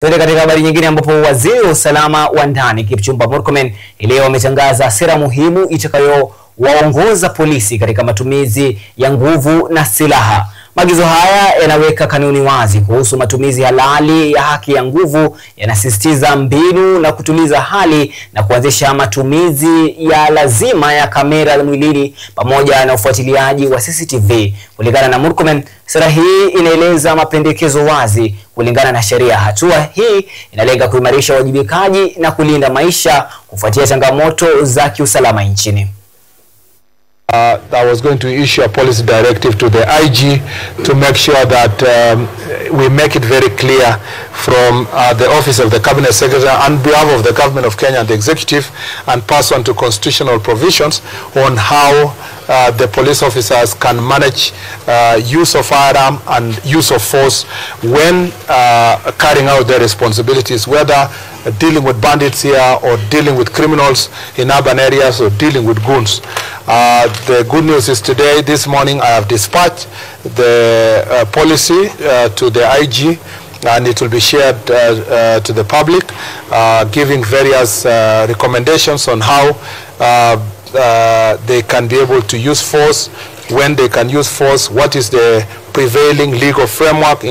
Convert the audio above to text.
Katika habari nyingine ambapo waziri wa usalama wa ndani Kipchumba Murkomen leo ametangaza sera muhimu itakayowaongoza polisi katika matumizi ya nguvu na silaha. Maagizo haya yanaweka kanuni wazi kuhusu matumizi halali ya haki ya nguvu, yanasisitiza mbinu na kutuliza hali na kuanzisha matumizi ya lazima ya kamera mwilini pamoja na ufuatiliaji wa CCTV. Kulingana na Murkomen, sera hii inaeleza mapendekezo wazi kulingana na sheria. Hatua hii inalenga kuimarisha wajibikaji na kulinda maisha kufuatia changamoto za kiusalama nchini. I was going to issue a policy directive to the IG to make sure that we make it very clear from the office of the Cabinet Secretary on behalf of the Government of Kenya and the Executive, and pass on to constitutional provisions on how the police officers can manage use of firearm and use of force when carrying out their responsibilities, whether dealing with bandits here or dealing with criminals in urban areas or dealing with goons. The good news is today, this morning, I have dispatched the policy to the IG, and it will be shared to the public, giving various recommendations on how they can be able to use force, when they can use force, what is the prevailing legal framework,